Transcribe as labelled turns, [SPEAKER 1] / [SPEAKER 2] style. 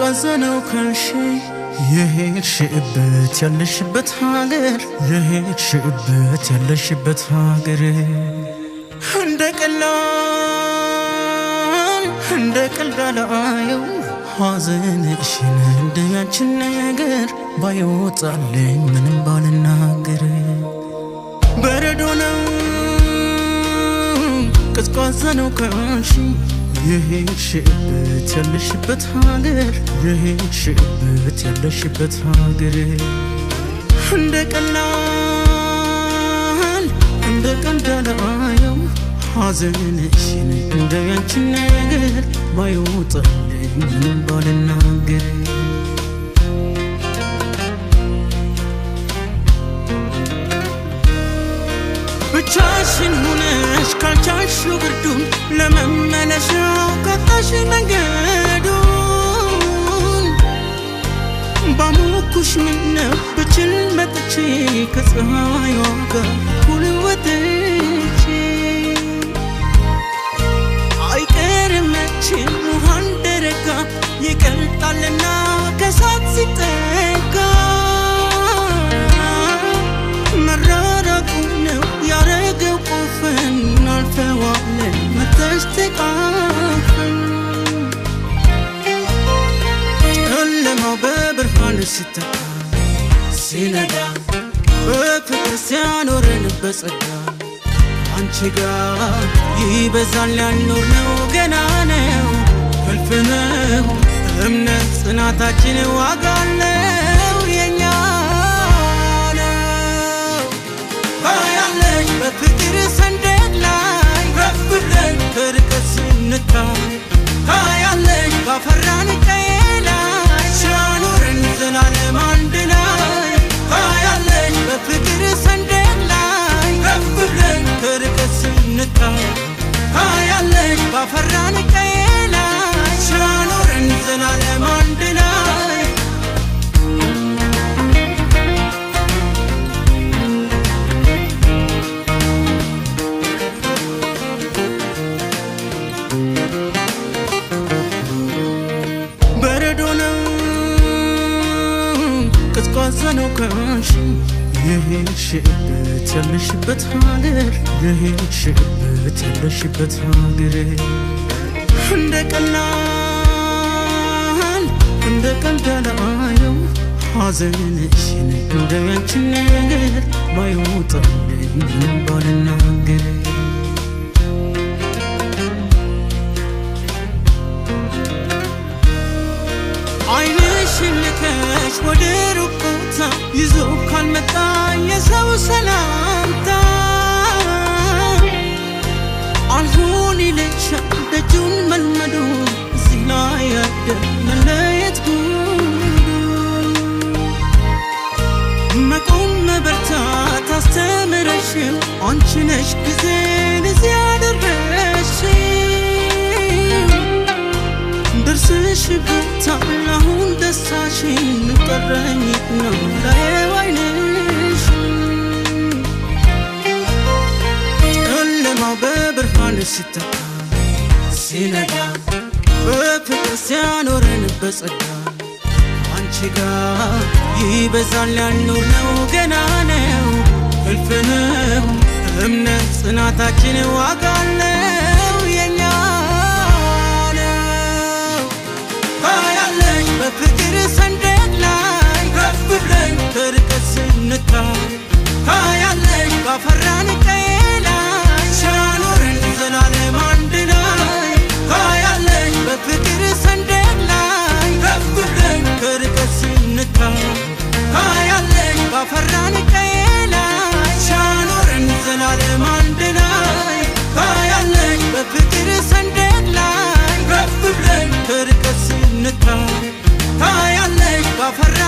[SPEAKER 1] ቀዝቀዘነው ከንሺ የሄድሽበት ያለሽበት ሀገር የሄድሽበት ያለሽበት ሀገር እንደ ቀልዳላየው ሐዘንሽን እንደያችን ነገር ባይወጣልኝ ምንም ባልናገር በረዶ ነው ቀዝቀዘነው ከንሺ የሄድሽበት ያለሽበት ሀገር የሄድሽበት ያለሽበት ሀገር እንደ ቀልዳላየው ሐዘንሽን እንደያችን ነገር ባይወጣልኝ ምንም ባልናገር ብቻሽን ሆነሽ ካልቻልሽው ብርዱን ለመመለሻው ቀጣሽ መንገዱን ባሞኩሽ ምነው ብችል መጥቼ ከፀሐይዋ ጋር እኩል ወጥቼ አይቀርም መቼም ውሃ እንደረጋ ይቀልጣልና ከእሳት ሲጠጋ መራራቁ ነው ያረገው ቆፈን አልፈዋለን መተሽ ተቃፈን ጨለማው በብርሃን ሲተካ ሲነጋ በፍቅር ሲያኖረን በጸጋ አንቺ ጋር ይበዛል ያልኖርነው ገና ነው እልፍ ነው እምነት ጽናታችን ዋጋ አለው የኛ በፍቅር ሰንደቅ ላይ ከፍ ብለን ከርቀት ስንታይ ታያለሽ ባፈራን ቀዬ ላይ ሲያኖረን ዘላለም አንድ ላይ ታያለሽ በፍቅር ሰንደቅ ላይ ከፍ ብለን ከርቀት ስንታይ ታያለሽ ባፈራን ቀዬ ላይ ሲያኖረን ዘላለም አንድ ላይ ቀዝቀዘነው ከንሺ የሄድሽበት ያለሽበት ሀገር የሄድሽበት ያለሽበት ሀገር እንደ ቀልዳላየው ሐዘንሽን እንደያችን ነገር ባይወጣልኝ ምንም ባልናገር አይንሽን ልከሽ ወደ ሩቅ ቦታ ይዞ ካልመጣ የሰው ሰላምታ አልሆን ይልሻል ደጁን መልመዱ እዚህ ላይ ያደር መለየት ጉዱ መቆም መበርታት አስተምረሽው አንቺ ነሽ ጊዜን እዚህ ያደረስሽው ደርሰሽበታል አሁን ደስታሽን ቀረኝ ነው ላየው ዓይንሽ ጨለማው በብርሃን ሲተካ ሲነጋ በፍቅር ሲያኖረን በጸጋ አንቺ ጋር ይበዛል ያልኖርነው ገና ነው እልፍ ነው እምነት ጽናታችን ዋጋ አለው የኛ በፍቅር ሰንደቅ ላይ ከፍ ብለን ከርቀት ስንታይ ታያለሽ ባፈራን ቀዬ ላይ ሲያኖረን ዘላለም አንድ ላይ ታያለሽ በፍቅር ሰንደቅ ላይ ከፍ ብለን ከርቀት ስንታይ ታያለሽ ባፈራን ቀዬ ላይ ሲያኖረን ዘላለም አንድ ላይ ታያለሽ በፍቅር ሰንደቅ ላይ ከፍ ብለን ከርቀት ስንታይ ታያለሽ ባፈራ